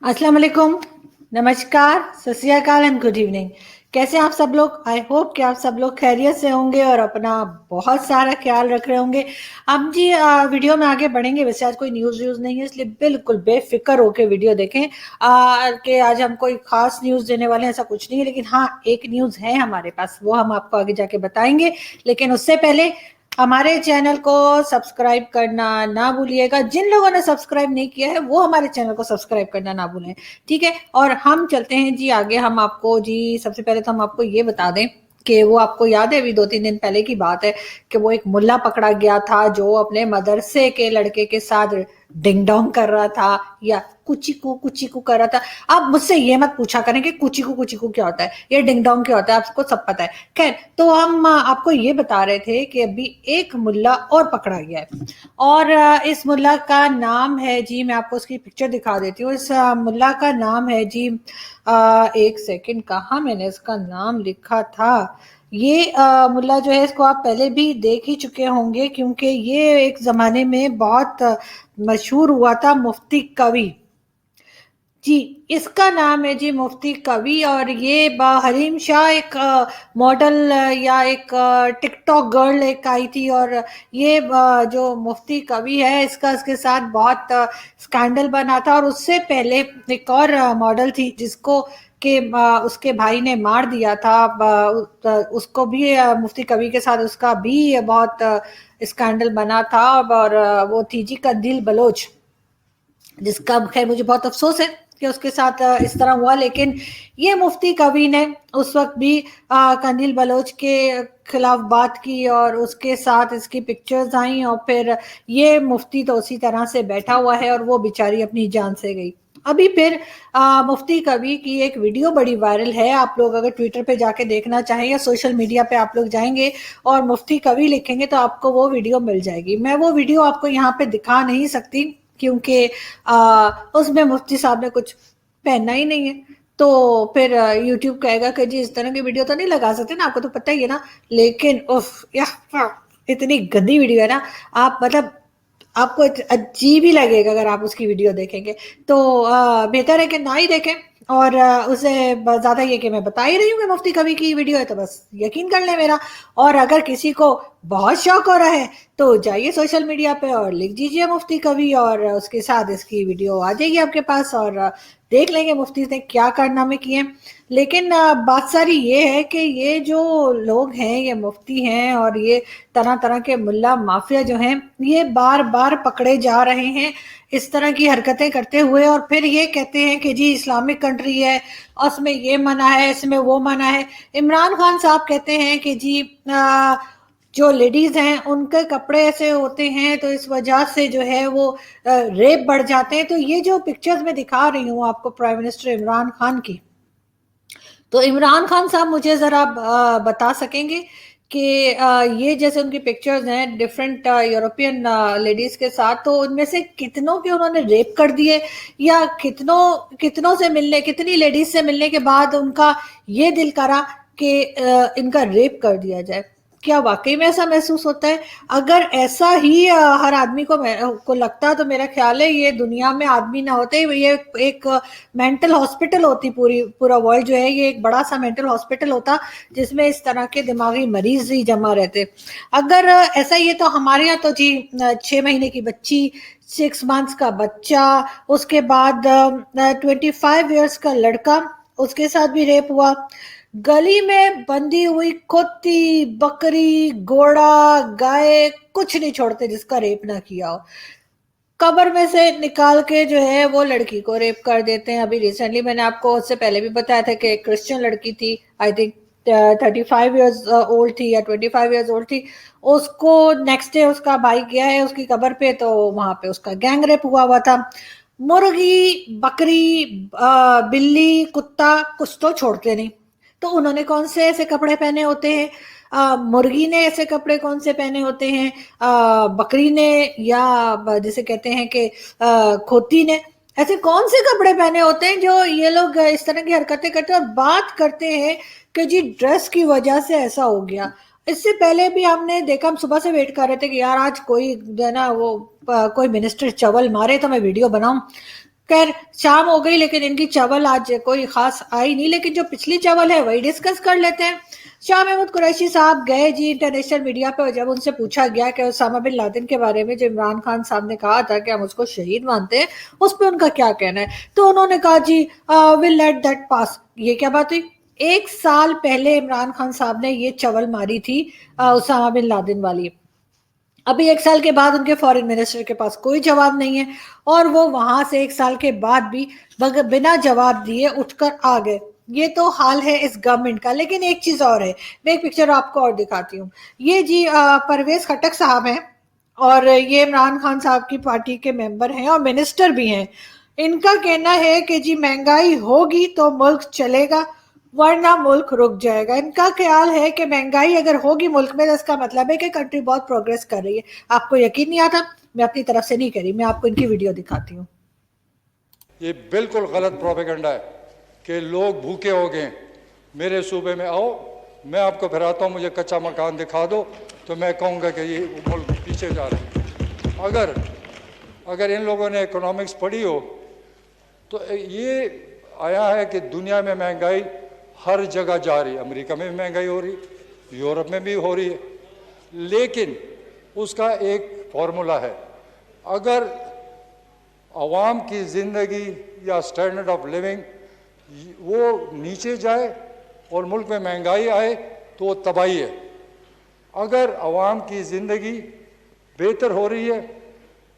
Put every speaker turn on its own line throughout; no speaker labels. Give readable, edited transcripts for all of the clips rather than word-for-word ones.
अस्सलाम वालेकुम, नमस्कार, सत श्री अकाल एंड गुड इवनिंग। कैसे हैं आप सब लोग? आई होप कि आप सब लोग खैरियत से होंगे और अपना बहुत सारा ख्याल रख रहे होंगे। अब जी वीडियो में आगे बढ़ेंगे। वैसे आज कोई न्यूज़ व्यूज़ नहीं है, इसलिए बिल्कुल बेफिक्र होके वीडियो देखें। कि आज हम कोई खास न्यूज़ देने वाले हैं ऐसा कुछ नहीं है, लेकिन हाँ एक न्यूज़ है हमारे पास, वो हम आपको आगे जाके बताएंगे। लेकिन उससे पहले हमारे चैनल को सब्सक्राइब करना ना भूलिएगा। जिन लोगों ने सब्सक्राइब नहीं किया है वो हमारे चैनल को सब्सक्राइब करना ना भूलें, ठीक है। और हम चलते हैं जी आगे। हम आपको जी सबसे पहले तो हम आपको ये बता दें कि वो आपको याद है, अभी 2-3 दिन पहले की बात है कि वो एक मुल्ला पकड़ा गया था जो अपने मदरसे के लड़के के साथ डिंग डोंग कर रहा था या कुचिकू कर रहा था। आप मुझसे ये मत पूछा करें कि कुचिकू क्या होता है, ये डिंग डोंग क्या होता है, आपको सब पता है। खैर, तो हम आपको ये बता रहे थे कि अभी एक मुल्ला और पकड़ा गया है और इस मुल्ला का नाम है जी, मैं आपको उसकी पिक्चर दिखा देती हूँ। इस मुल्ला का नाम है जी, एक सेकंड, कहाँ मैंने इसका नाम लिखा था। ये मुल्ला जो है इसको आप पहले भी देख ही चुके होंगे क्योंकि ये एक जमाने में बहुत मशहूर हुआ था, मुफ्ती कवि जी। इसका नाम है जी मुफ्ती कवि। और ये हरीम शाह एक मॉडल या एक टिकटॉक गर्ल एक आई थी और ये जो मुफ्ती कवि है इसका इसके साथ बहुत स्कैंडल बना था। और उससे पहले एक और मॉडल थी जिसको कि उसके भाई ने मार दिया था। उसको भी मुफ्ती कवि के साथ उसका भी बहुत स्कैंडल बना था। और वो थी जी कंदील बलोच, जिसका खैर मुझे बहुत अफसोस है कि उसके साथ इस तरह हुआ। लेकिन ये मुफ्ती कवि ने उस वक्त भी कंदील बलोच के खिलाफ बात की और उसके साथ इसकी पिक्चर्स आई और फिर ये मुफ्ती तो उसी तरह से बैठा हुआ है और वो बेचारी अपनी जान से गई। अभी फिर मुफ्ती कवि की एक वीडियो बड़ी वायरल है। आप लोग अगर ट्विटर पे जाके देखना चाहें या सोशल मीडिया पे आप लोग जाएंगे और मुफ्ती कवि लिखेंगे तो आपको वो वीडियो मिल जाएगी। मैं वो वीडियो आपको यहाँ पे दिखा नहीं सकती क्योंकि उसमें मुफ्ती साहब ने कुछ पहनना ही नहीं है, तो फिर यूट्यूब कहेगा कि जी इस तरह की वीडियो तो नहीं लगा सकते ना, आपको तो पता ही है ना। लेकिन उफ इतनी गंदी वीडियो है ना, आप मतलब आपको अजीब ही लगेगा अगर आप उसकी वीडियो देखेंगे। तो बेहतर है कि ना ही देखें। और उसे ज्यादा ये कि मैं बता ही रही हूँ कि मुफ्ती कवि की वीडियो है तो बस यकीन कर ले मेरा। और अगर किसी को बहुत शौक हो रहा है तो जाइए सोशल मीडिया पे और लिख दीजिए मुफ्ती कवि और उसके साथ इसकी वीडियो आ जाएगी आपके पास और देख लेंगे मुफ्ती ने क्या कारनामे किए। लेकिन बात सारी ये है कि ये जो लोग हैं ये मुफ्ती हैं और ये तरह तरह के मुल्ला माफिया जो हैं ये बार बार पकड़े जा रहे हैं इस तरह की हरकतें करते हुए। और फिर ये कहते हैं कि जी इस्लामिक कंट्री है, उसमें ये मना है, इसमें वो मना है। इमरान खान साहब कहते हैं कि जी जो लेडीज हैं उनके कपड़े ऐसे होते हैं तो इस वजह से जो है वो रेप बढ़ जाते हैं। तो ये जो पिक्चर्स में दिखा रही हूँ आपको प्राइम मिनिस्टर इमरान खान की, तो इमरान खान साहब मुझे जरा बता सकेंगे कि ये जैसे उनकी पिक्चर्स हैं डिफरेंट यूरोपियन लेडीज के साथ, तो उनमें से कितनों के उन्होंने रेप कर दिए या कितनों कितनों से मिलने, कितनी लेडीज से मिलने के बाद उनका ये दिल करा कि इनका रेप कर दिया जाए। क्या वाकई में ऐसा महसूस होता है? अगर ऐसा ही हर आदमी को लगता तो मेरा ख्याल है ये दुनिया में आदमी ना होते, ये एक मेंटल हॉस्पिटल होती। पूरा वर्ल्ड जो है ये एक बड़ा सा मेंटल हॉस्पिटल होता जिसमें इस तरह के दिमागी मरीज ही जमा रहते। अगर ऐसा ही है तो हमारे यहाँ तो जी 6 महीने की बच्ची, 6 मंथ्स का बच्चा, उसके बाद 25 ईयर्स का लड़का, उसके साथ भी रेप हुआ। गली में बंधी हुई कुत्ती, बकरी, घोड़ा, गाय कुछ नहीं छोड़ते जिसका रेप ना किया हो। कब्र में से निकाल के जो है वो लड़की को रेप कर देते हैं। अभी रिसेंटली मैंने आपको उससे पहले भी बताया था कि एक क्रिश्चियन लड़की थी, आई थिंक 35 ईयर्स ओल्ड थी या 25 ईयर्स ओल्ड थी। उसको नेक्स्ट डे उसका भाई गया है उसकी कब्र पे, तो वहां पे उसका गैंग रेप हुआ था। मुर्गी, बकरी, बिल्ली, कुत्ता कुछ तो छोड़ते नहीं। तो उन्होंने कौन से ऐसे कपड़े पहने होते हैं? मुर्गी ने ऐसे कपड़े कौन से पहने होते हैं? बकरी ने या जिसे कहते हैं कि खोती ने ऐसे कौन से कपड़े पहने होते हैं जो ये लोग इस तरह की हरकतें करते हैं और बात करते हैं कि जी ड्रेस की वजह से ऐसा हो गया। इससे पहले भी हमने देखा, हम सुबह से वेट कर रहे थे कि यार आज कोई जो है ना वो कोई मिनिस्टर चवल मारे तो मैं वीडियो बनाऊं। خیر شام ہو گئی لیکن ان کی چاول آج کوئی خاص آئی نہیں, لیکن جو پچھلی چاول ہے وہی ڈسکس کر لیتے ہیں. شاہ محمود قریشی صاحب گئے جی انٹرنیشنل میڈیا پہ, جب ان سے پوچھا گیا کہ اسامہ بن لادن کے بارے میں جو عمران خان صاحب نے کہا تھا کہ ہم اس کو شہید مانتے ہیں, اس پہ ان کا کیا کہنا ہے, تو انہوں نے کہا جی we'll let that pass. یہ کیا بات ہوئی؟ 1 سال پہلے عمران خان صاحب نے یہ چول ماری تھی اسامہ بن لادن والی. ابھی 1 سال کے بعد ان کے فورن منسٹر کے پاس کوئی جواب نہیں ہے, اور وہ وہاں سے 1 سال کے بعد بھی بنا جواب دیے اٹھ کر آ گئے. یہ تو حال ہے اس گورنمنٹ کا. لیکن ایک چیز اور ہے, میں ایک پکچر آپ کو اور دکھاتی ہوں. یہ جی پرویز خٹک صاحب ہیں, اور یہ عمران خان صاحب کی پارٹی کے ممبر ہیں اور منسٹر بھی ہیں. ان کا کہنا ہے کہ جی مہنگائی ہوگی تو ملک چلے گا ورنہ ملک رک جائے گا. ان کا خیال ہے کہ مہنگائی اگر ہوگی ملک میں تو اس کا مطلب ہے کہ کنٹری بہت پروگریس کر رہی ہے. آپ کو یقین نہیں آتا؟ میں اپنی طرف سے نہیں کہہ رہی, میں آپ کو ان کی ویڈیو دکھاتی ہوں.
یہ بالکل غلط پروپیگنڈا ہے کہ لوگ بھوکے ہو گئے. میرے صوبے میں آؤ, میں آپ کو پھراتا ہوں, مجھے کچا مکان دکھا دو تو میں کہوں گا کہ یہ ملک پیچھے جا رہا ہے. اگر ان لوگوں نے اکنامکس پڑھی ہو تو یہ آیا ہے کہ دنیا میں مہنگائی ہر جگہ جا رہی ہے. امریکہ میں بھی مہنگائی ہو رہی ہے, یورپ میں بھی ہو رہی ہے, لیکن اس کا ایک فارمولا ہے. اگر عوام کی زندگی یا سٹینڈرڈ آف لیونگ وہ نیچے جائے اور ملک میں مہنگائی آئے تو وہ تباہی ہے. اگر عوام کی زندگی بہتر ہو رہی ہے,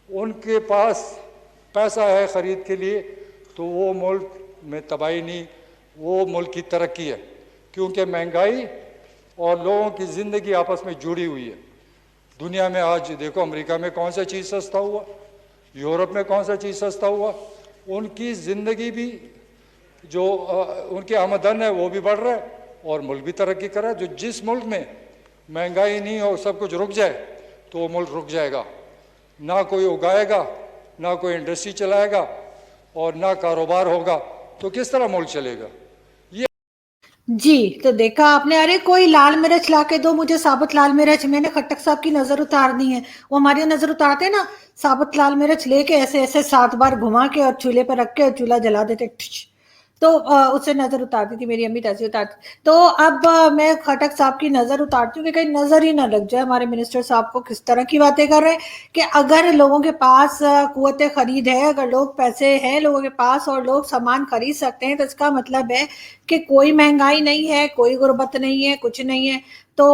ان کے پاس پیسہ ہے خرید کے لیے, تو وہ ملک میں تباہی نہیں, وہ ملک کی ترقی ہے. کیونکہ مہنگائی اور لوگوں کی زندگی آپس میں جڑی ہوئی ہے. دنیا میں آج دیکھو امریکہ میں کون سا چیز سستا ہوا, یورپ میں کون سا چیز سستا ہوا. ان کی زندگی بھی جو ان کی آمدن ہے وہ بھی بڑھ رہا ہے اور ملک بھی ترقی کر رہا ہے. جس ملک میں مہنگائی نہیں ہو, سب کچھ رک جائے, تو وہ ملک رک جائے گا. نہ کوئی اگائے گا, نہ کوئی انڈسٹری چلائے گا, اور نہ کاروبار ہوگا, تو کس طرح ملک چلے گا؟
جی تو دیکھا آپ نے. ارے کوئی لال مرچ لا کے دو مجھے, ثابت لال مرچ. میں نے خٹک صاحب کی نظر اتارنی ہے. وہ ہماری نظر اتارتے ہیں نا, ثابت لال مرچ لے کے ایسے ایسے 7 بار گھما کے اور چولہے پہ رکھ کے اور چولہا جلا دیتے, تو اس سے نظر اتارتی تھی میری امی, تیسی اتارتی. تو اب میں خٹک صاحب کی نظر اتارتی ہوں کہ کہیں نظر ہی نہ لگ جائے ہمارے منسٹر صاحب کو کس طرح کی باتیں کر رہے ہیں کہ اگر لوگوں کے پاس قوت خرید ہے, اگر لوگ پیسے ہیں لوگوں کے پاس اور لوگ سامان خرید سکتے ہیں, تو اس کا مطلب ہے کہ کوئی مہنگائی نہیں ہے, کوئی غربت نہیں ہے, کچھ نہیں ہے. تو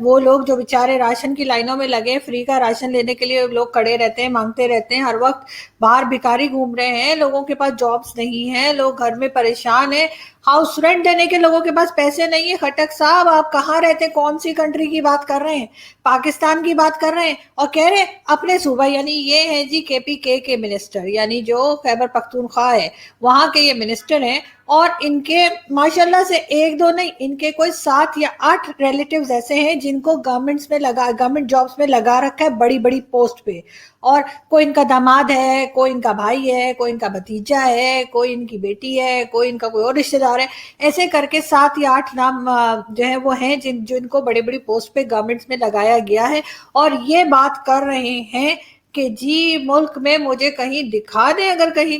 وہ لوگ جو بیچارے راشن کی لائنوں میں لگے, فری کا راشن لینے کے لیے لوگ کھڑے رہتے ہیں, مانگتے رہتے ہیں ہر وقت, باہر بھکاری گھوم رہے ہیں, لوگوں کے پاس جابس نہیں ہیں, لوگ گھر میں پریشان ہیں, ہاؤس رینٹ دینے کے لوگوں کے پاس پیسے نہیں ہیں. خٹک صاحب آپ کہاں رہتے ہیں؟ کون سی کنٹری کی بات کر رہے ہیں؟ پاکستان کی بات کر رہے ہیں, اور کہہ رہے ہیں اپنے صوبہ, یعنی یہ ہے جی KPK کے منسٹر, یعنی جو خیبر پختونخوا ہے وہاں کے یہ منسٹر ہیں. اور ان کے ماشاءاللہ سے 1-2 نہیں, ان کے کوئی 7 یا 8 ریلیٹیوز ایسے ہیں جن کو گورنمنٹ جابس میں لگا رکھا ہے, بڑی بڑی پوسٹ پہ. اور کوئی ان کا داماد ہے, کوئی ان کا بھائی ہے, کوئی ان کا بھتیجا ہے, کوئی ان کی بیٹی ہے, کوئی ان کا کوئی اور رشتہ دار ہے. ایسے کر کے 7 یا 8 نام جو ہے وہ ہیں جن کو بڑے بڑی پوسٹ پہ گورنمنٹ میں لگایا گیا ہے. اور یہ بات کر رہے ہیں کہ جی ملک میں مجھے کہیں دکھا دیں اگر کہیں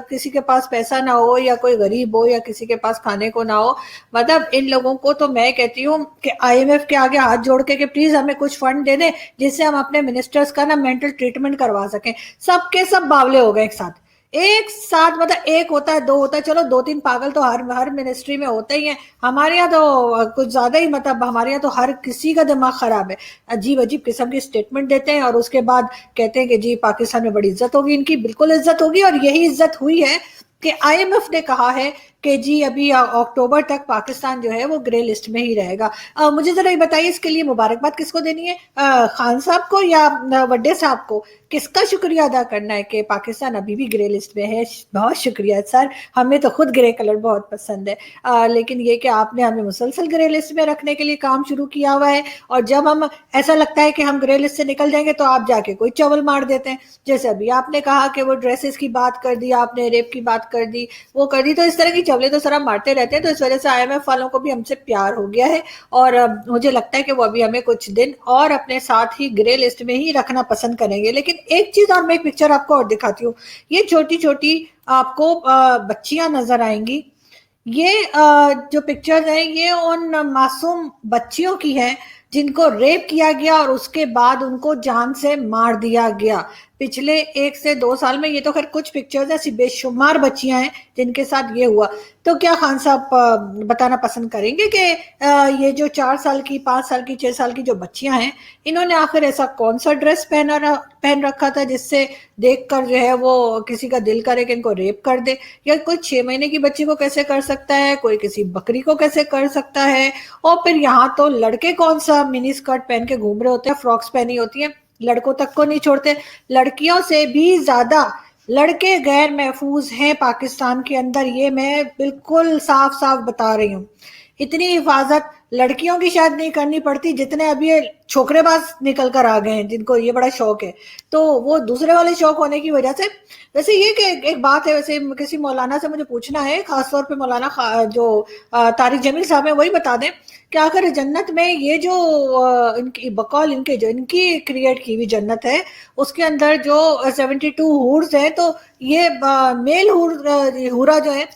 کسی کے پاس پیسہ نہ ہو, یا کوئی غریب ہو, یا کسی کے پاس کھانے کو نہ ہو. مطلب ان لوگوں کو تو میں کہتی ہوں کہ IMF کے آگے ہاتھ جوڑ کے کہ پلیز ہمیں کچھ فنڈ دے دیں جس سے ہم اپنے منسٹرز کا نا مینٹل ٹریٹمنٹ کروا سکیں. سب کے سب باولے ہو گئے ایک ساتھ. مطلب ایک ہوتا ہے, 2 ہوتا ہے, چلو 2-3 پاگل تو ہر منسٹری میں ہوتے ہی ہیں. ہمارے یہاں تو کچھ زیادہ ہی, مطلب ہمارے یہاں تو ہر کسی کا دماغ خراب ہے. عجیب عجیب قسم کی سٹیٹمنٹ دیتے ہیں اور اس کے بعد کہتے ہیں کہ جی پاکستان میں بڑی عزت ہوگی. ان کی بالکل عزت ہوگی, اور یہی عزت ہوئی ہے کہ IMF نے کہا ہے کہ جی ابھی اکتوبر تک پاکستان جو ہے وہ گرے لسٹ میں ہی رہے گا. مجھے ذرا یہ بتائیے اس کے لیے مبارکباد کس کو دینی ہے, خان صاحب کو یا وڈے صاحب کو؟ کس کا شکریہ ادا کرنا ہے کہ پاکستان ابھی بھی گرے لسٹ میں ہے؟ بہت شکریہ سر, ہمیں تو خود گرے کلر بہت پسند ہے, لیکن یہ کہ آپ نے ہمیں مسلسل گرے لسٹ میں رکھنے کے لیے کام شروع کیا ہوا ہے. اور جب ہم ایسا لگتا ہے کہ ہم گرے لسٹ سے نکل جائیں گے تو آپ جا کے کوئی چول مار دیتے ہیں. جیسے ابھی آپ نے کہا کہ وہ ڈریسز کی بات کر دی, آپ نے ریپ کی بات کر دی, وہ کر دی, تو اس طرح کی चवले तो सर हम मारते रहते हैं, तो इस वजह से IMF वालों को भी हमसे प्यार हो गया है और मुझे लगता है कि वो अभी हमें कुछ दिन और अपने साथ ही ग्रे लिस्ट में ही रखना पसंद करेंगे। लेकिन एक चीज और, मैं एक पिक्चर आपको और दिखाती हूँ। ये छोटी छोटी आपको बच्चियां नजर आएंगी। ये जो पिक्चर्स हैं ये उन मासूम बच्चियों की हैं जिनको रेप किया गया और उसके बाद उनको जान से मार दिया गया पिछले 1 से 2 साल में। ये तो खैर कुछ पिक्चर्स ऐसी बेशुमार बच्चियां हैं जिनके साथ ये हुआ। तो क्या खान साहब बताना पसंद करेंगे कि ये जो 4 साल की, 5 साल की, 6 साल की जो बच्चियां हैं, इन्होंने आखिर ऐसा कौन सा ड्रेस पहन रखा था जिससे देखकर जो है वो किसी का दिल करे कि इनको रेप कर दे? या कोई 6 महीने की बच्ची को कैसे कर सकता है, कोई किसी बकरी को कैसे कर सकता है? और फिर यहाँ तो लड़के कौन सा मिनी स्कर्ट पहन के घूम रहे होते हैं, फ्रॉक्स पहनी होती हैं, लड़कों तक को नहीं छोड़ते। लड़कियों से भी ज्यादा लड़के गैर महफूज हैं पाकिस्तान के अंदर, ये मैं बिल्कुल साफ साफ बता रही हूँ। इतनी हिफाजत लड़कियों की शायद नहीं करनी पड़ती जितने अभी ये छोकरेबाज निकल कर आ गए हैं जिनको ये बड़ा शौक है। तो वो दूसरे वाले शौक होने की वजह से, वैसे ये कि एक बात है, वैसे किसी मौलाना से मुझे पूछना है, खासतौर पे मौलाना जो तारिक जमील साहब है वही बता दें कि आखिर जन्नत में ये जो इनकी बकौल इनके जो इनकी क्रिएट की हुई जन्नत है उसके अंदर जो 72 हूर्स हैं, तो ये मेल हूरा जो है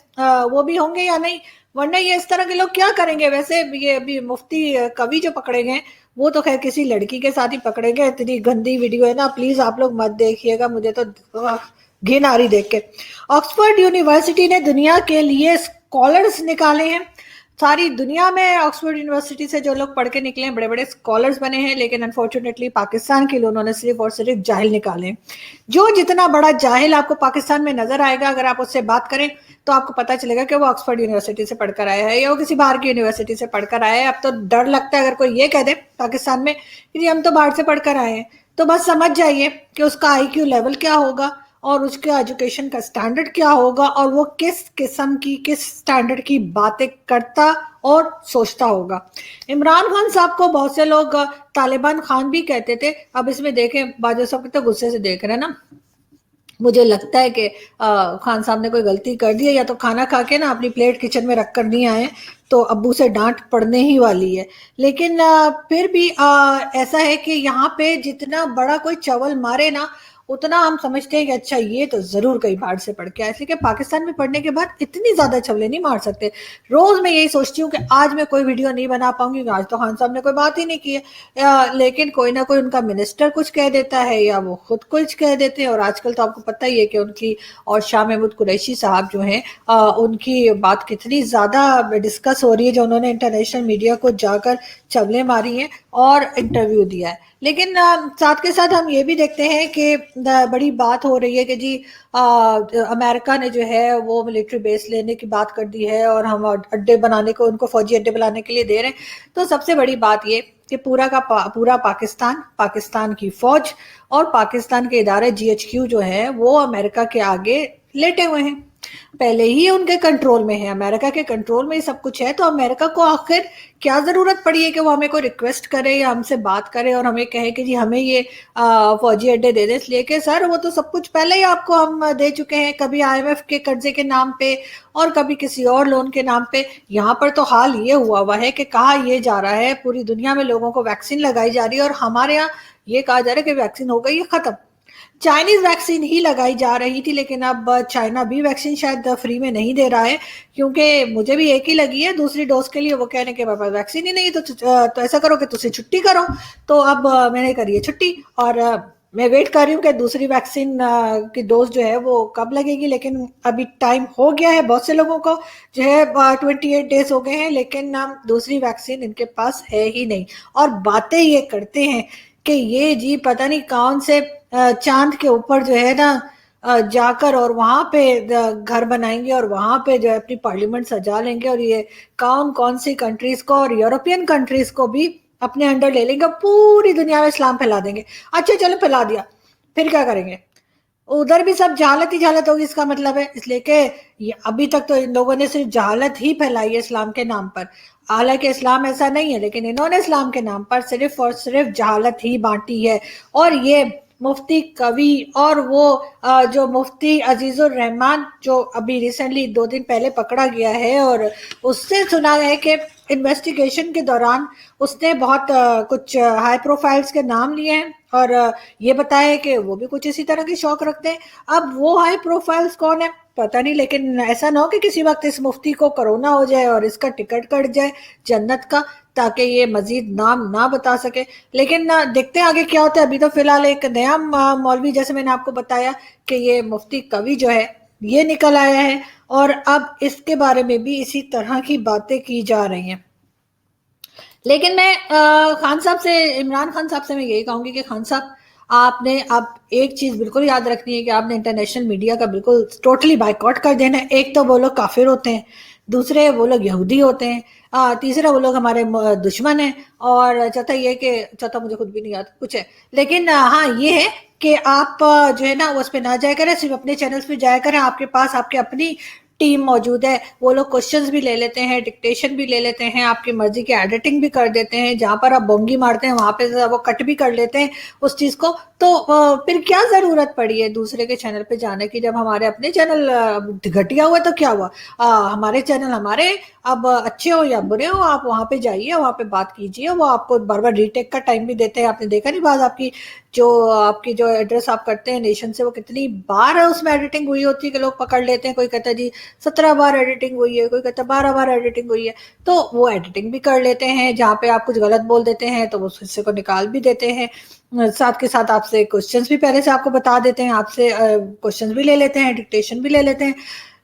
वो भी होंगे या नहीं? वरना ये इस तरह के लोग क्या करेंगे? वैसे ये अभी मुफ्ती कवि जो पकड़े गए वो तो खैर किसी लड़की के साथ ही पकड़े गए। इतनी गंदी वीडियो है ना, प्लीज आप लोग मत देखिएगा, मुझे तो घिन आ रही देख के। ऑक्सफोर्ड यूनिवर्सिटी ने दुनिया के लिए स्कॉलर्स निकाले हैं। सारी दुनिया में ऑक्सफोर्ड यूनिवर्सिटी से जो लोग पढ़ के निकले हैं बड़े बड़े स्कॉलर्स बने हैं, लेकिन अनफॉर्चुनेटली पाकिस्तान के लिए उन्होंने सिर्फ और सिर्फ जाहिल निकाले हैं। जो जितना बड़ा जाहिल आपको पाकिस्तान में नजर आएगा, अगर आप उससे बात करें तो आपको पता चलेगा कि वो ऑक्सफोर्ड यूनिवर्सिटी से पढ़कर आया है या वो किसी बाहर की यूनिवर्सिटी से पढ़कर आया है। अब तो डर लगता है अगर कोई ये कह दे पाकिस्तान में कि हम तो बाहर से पढ़कर आए हैं, तो बस समझ जाइए कि उसका IQ लेवल क्या होगा और उसके एजुकेशन का स्टैंडर्ड क्या होगा और वो किस किस्म की, किस स्टैंडर्ड की बातें करता और सोचता होगा। इमरान खान साहब को बहुत से लोग तालिबान खान भी कहते थे। अब इसमें देखें, बाजवा साहब कितने गुस्से से देख रहे हैं ना। मुझे लगता है कि खान साहब ने कोई गलती कर दी है, या तो खाना खा के ना अपनी प्लेट किचन में रख कर नहीं आए, तो अब्बू से डांट पड़ने ही वाली है। लेकिन फिर भी ऐसा है कि यहाँ पे जितना बड़ा कोई चवल मारे ना, उतना हम समझते हैं कि अच्छा ये तो जरूर कहीं बाहर से पढ़ के आया, इसलिए कि पाकिस्तान में पढ़ने के बाद इतनी ज्यादा छवले नहीं मार सकते। रोज मैं यही सोचती हूँ कि आज मैं कोई वीडियो नहीं बना पाऊंगी, आज तो खान साहब ने कोई बात ही नहीं की है, लेकिन कोई ना कोई उनका मिनिस्टर कुछ कह देता है या वो खुद कुछ कह देते हैं। और आजकल तो आपको पता ही है कि उनकी और शाह महमूद कुरैशी साहब जो हैं उनकी बात कितनी ज्यादा डिस्कस हो रही है, जो उन्होंने इंटरनेशनल मीडिया को जाकर चवले मारी हैं और इंटरव्यू दिया है। लेकिन साथ के साथ हम ये भी देखते हैं कि बड़ी बात हो रही है कि जी अमेरिका ने जो है वो मिलिट्री बेस लेने की बात कर दी है और हम अड्डे बनाने को, उनको फौजी अड्डे बनाने के लिए दे रहे हैं। तो सबसे बड़ी बात ये कि पूरा का पूरा पाकिस्तान की फौज और पाकिस्तान के इदारे GHQ जो है वो अमेरिका के आगे लेटे हुए हैं, पहले ही उनके कंट्रोल में है, अमेरिका के कंट्रोल में ही सब कुछ है। तो अमेरिका को आखिर क्या जरूरत पड़ी है कि वो हमें कोई रिक्वेस्ट करे या हमसे बात करे और हमें कहे कि जी हमें ये फौजी अड्डे दे दे? इसलिए कि सर वो तो सब कुछ पहले ही आपको हम दे चुके हैं, कभी IMF के कर्जे के नाम पे और कभी किसी और लोन के नाम पे। यहाँ पर तो हाल ये हुआ है कि कहा ये जा रहा है पूरी दुनिया में लोगों को वैक्सीन लगाई जा रही है और हमारे यहाँ ये कहा जा रहा है कि वैक्सीन हो गई है खत्म। चाइनीज वैक्सीन ही लगाई जा रही थी, लेकिन अब चाइना भी वैक्सीन शायद फ्री में नहीं दे रहा है, क्योंकि मुझे भी एक ही लगी है दूसरी डोज के लिए। वो कहने के पापा वैक्सीन ही नहीं, तो ऐसा करो कि तुझे छुट्टी करो। तो अब मैंने करी है छुट्टी और मैं वेट कर रही हूँ कि दूसरी वैक्सीन की डोज जो है वो कब लगेगी। लेकिन अभी टाइम हो गया है, बहुत से लोगों को जो है 28 डेज हो गए हैं, लेकिन दूसरी वैक्सीन इनके पास है ही नहीं। और बातें ये करते हैं कि ये जी पता नहीं कौन से चांद के ऊपर जो है ना जाकर और वहां पे घर बनाएंगे और वहां पे जो है अपनी पार्लियामेंट सजा लेंगे और ये कौन सी कंट्रीज को और यूरोपियन कंट्रीज को भी अपने अंडर ले लेंगे, पूरी दुनिया में इस्लाम फैला देंगे। अच्छा चलो फैला दिया, फिर क्या करेंगे? उधर भी सब जहालत ही जहालत होगी, इसका मतलब है। इसलिए कि अभी तक तो इन लोगों ने सिर्फ जहालत ही फैलाई है इस्लाम के नाम पर। हालांकि इस्लाम ऐसा नहीं है, लेकिन इन्होंने इस्लाम के नाम पर सिर्फ और सिर्फ जहालत ही बांटी है। और ये مفتی کوی اور وہ جو مفتی عزیز الرحمان جو ابھی ریسنٹلی 2 دن پہلے پکڑا گیا ہے، اور اس سے سنا ہے کہ انویسٹیگیشن کے دوران اس نے بہت کچھ ہائی پروفائلز کے نام لیے ہیں، اور یہ بتایا ہے کہ وہ بھی کچھ اسی طرح کے شوق رکھتے ہیں. اب وہ ہائی پروفائلز کون ہے پتہ نہیں، لیکن ایسا نہ ہو کہ کسی وقت اس مفتی کو کرونا ہو جائے اور اس کا ٹکٹ کٹ جائے جنت کا، تاکہ یہ مزید نام نہ بتا سکے. لیکن دیکھتے ہیں آگے کیا ہوتا ہے. ابھی تو فی الحال ایک نیا مولوی، جیسے میں نے آپ کو بتایا کہ یہ مفتی کوی جو ہے یہ نکل آیا ہے، اور اب اس کے بارے میں بھی اسی طرح کی باتیں کی جا رہی ہیں. لیکن میں خان صاحب سے، عمران خان صاحب سے میں یہی کہوں گی کہ خان صاحب آپ نے اب ایک چیز بالکل یاد رکھنی ہے کہ آپ نے انٹرنیشنل میڈیا کا بالکل ٹوٹلی بائیکاٹ کر دینا ہے. ایک تو وہ لوگ کافر ہوتے ہیں، دوسرے وہ لوگ یہودی ہوتے ہیں، تیسرا وہ لوگ ہمارے دشمن ہیں، اور چوتھا یہ کہ چوتھا مجھے خود بھی نہیں یاد کچھ ہے. لیکن ہاں یہ ہے کہ آپ جو ہے نا اس پہ نہ جایا کریں، صرف اپنے چینلز پہ جایا کریں. آپ کے پاس آپ کے اپنی ٹیم موجود ہے، وہ لوگ کوشچنز بھی لے لیتے ہیں، ڈکٹیشن بھی لے لیتے ہیں، آپ کی مرضی کی ایڈیٹنگ بھی کر دیتے ہیں، جہاں پر آپ بونگی مارتے ہیں وہاں پہ وہ کٹ بھی کر لیتے ہیں اس چیز کو. تو پھر کیا ضرورت پڑی ہے دوسرے کے چینل پہ جانے کی، جب ہمارے اپنے چینل گھٹیا ہوا تو کیا ہوا. ہمارے چینل ہمارے اب اچھے ہو یا برے ہو، آپ وہاں پہ جائیے، وہاں پہ بات کیجیے. وہ آپ کو بار بار ریٹیک کا ٹائم بھی دیتے ہیں. آپ نے دیکھا نہیں بعض آپ کی جو ایڈریس آپ کرتے ہیں نیشن سے، وہ کتنی بار اس میں ایڈیٹنگ ہوئی ہوتی ہے کہ لوگ پکڑ لیتے ہیں. کوئی کہتا ہے جی 17 بار ایڈیٹنگ ہوئی ہے، کوئی کہتا ہے 12 بار ایڈیٹنگ ہوئی ہے. تو وہ ایڈیٹنگ بھی کر لیتے ہیں، جہاں پہ آپ کچھ غلط بول دیتے ہیں تو اس حصے کو نکال بھی دیتے ہیں. ساتھ کے ساتھ آپ سے کوسچنز بھی پہلے سے آپ کو بتا دیتے ہیں، آپ سے کوسچنز بھی لے لیتے ہیں، ڈکٹیشن بھی لے لیتے ہیں.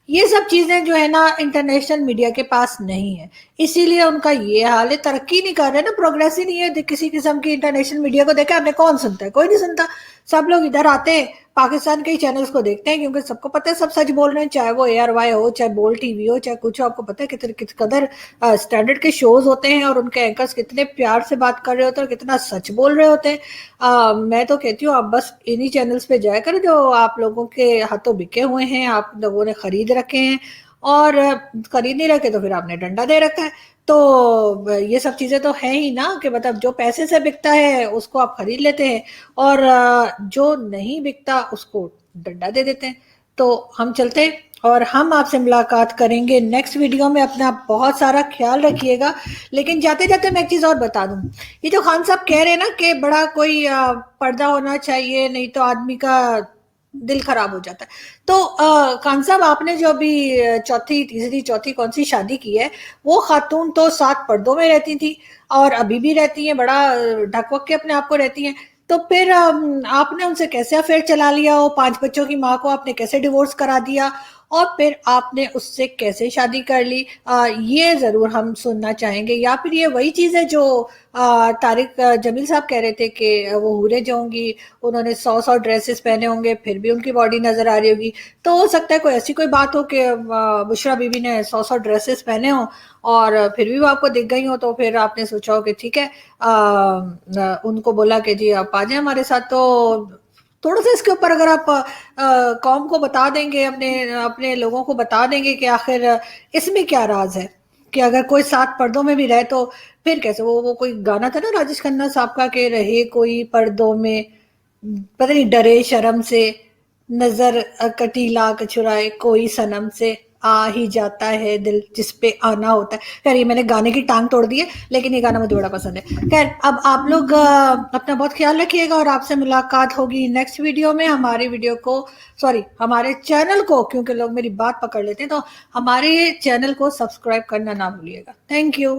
یہ سب چیزیں جو ہے نا انٹرنیشنل میڈیا کے پاس نہیں ہے، اسی لیے ان کا یہ حال ہے. ترقی نہیں کر رہے نا، پروگریس ہی نہیں ہے کسی قسم کی. انٹرنیشنل میڈیا کو دیکھا آپ نے، کون سنتا ہے؟ کوئی نہیں سنتا. سب لوگ ادھر آتے ہیں پاکستان کے ہی چینلز کو دیکھتے ہیں، کیونکہ سب کو پتہ ہے سب سچ بول رہے ہیں، چاہے وہ ARY ہو، چاہے بول ٹی وی ہو، چاہے کچھ ہو. آپ کو پتہ ہے کس قدر اسٹینڈرڈ کے شوز ہوتے ہیں، اور ان کے اینکرز کتنے پیار سے بات کر رہے ہوتے ہیں اور کتنا سچ بول رہے ہوتے ہیں. میں تو کہتی ہوں آپ بس انہی چینلز پہ جایا کریں جو آپ لوگوں کے ہاتھوں بکے ہوئے ہیں، آپ لوگوں نے خرید رکھے ہیں، اور خرید نہیں رکھے تو پھر آپ نے ڈنڈا دے رکھا ہے. تو یہ سب چیزیں تو ہیں ہی نا، کہ مطلب جو پیسے سے بکتا ہے اس کو آپ خرید لیتے ہیں، اور جو نہیں بکتا اس کو ڈنڈا دے دیتے ہیں. تو ہم چلتے ہیں، اور ہم آپ سے ملاقات کریں گے نیکسٹ ویڈیو میں. اپنا بہت سارا خیال رکھیے گا. لیکن جاتے جاتے میں ایک چیز اور بتا دوں، یہ جو خان صاحب کہہ رہے ہیں نا کہ بڑا کوئی پردہ ہونا چاہیے، نہیں تو آدمی کا دل خراب ہو جاتا ہے. تو خان صاحب آپ نے جو ابھی تیسری چوتھی کون سی شادی کی ہے، وہ خاتون تو 7 پردوں میں رہتی تھی، اور ابھی بھی رہتی ہیں، بڑا ڈھک وک کے اپنے آپ کو رہتی ہیں. تو پھر آپ نے ان سے کیسے افیئر چلا لیا ہو؟ 5 بچوں کی ماں کو آپ نے کیسے ڈیورس کرا دیا، اور پھر آپ نے اس سے کیسے شادی کر لی؟ یہ ضرور ہم سننا چاہیں گے. یا پھر یہ وہی چیز ہے جو طارق جمیل صاحب کہہ رہے تھے کہ وہ حوریں جو ہوں گی انہوں نے 100 ڈریسز پہنے ہوں گے پھر بھی ان کی باڈی نظر آ رہی ہوگی. تو ہو سکتا ہے کوئی ایسی کوئی بات ہو کہ بشرا بی بی نے 100 ڈریسز پہنے ہوں اور پھر بھی وہ آپ کو دکھ گئی ہوں، تو پھر آپ نے سوچا ہو کہ ٹھیک ہے، ان کو بولا کہ جی آپ آ جائیں ہمارے ساتھ. تو تھوڑا سا اس کے اوپر اگر آپ قوم کو بتا دیں گے، اپنے لوگوں کو بتا دیں گے کہ آخر اس میں کیا راز ہے، کہ اگر کوئی 7 پردوں میں بھی رہے تو پھر کیسے؟ وہ کوئی گانا تھا نا راجیش کھنہ صاحب کا کہ رہے کوئی پردوں میں پتہ نہیں ڈرے شرم سے، نظر کٹی لاکھ چھرائے کوئی صنم سے، آ ہی جاتا ہے دل جس پہ آنا ہوتا ہے. خیر یہ میں نے گانے کی ٹانگ توڑ دی ہے، لیکن یہ گانا مجھے بڑا پسند ہے. خیر اب آپ لوگ اپنا بہت خیال رکھیے گا، اور آپ سے ملاقات ہوگی نیکسٹ ویڈیو میں. ہمارے چینل کو، کیونکہ لوگ میری بات پکڑ لیتے ہیں، تو ہمارے چینل کو سبسکرائب کرنا نہ بھولیے گا. Thank you.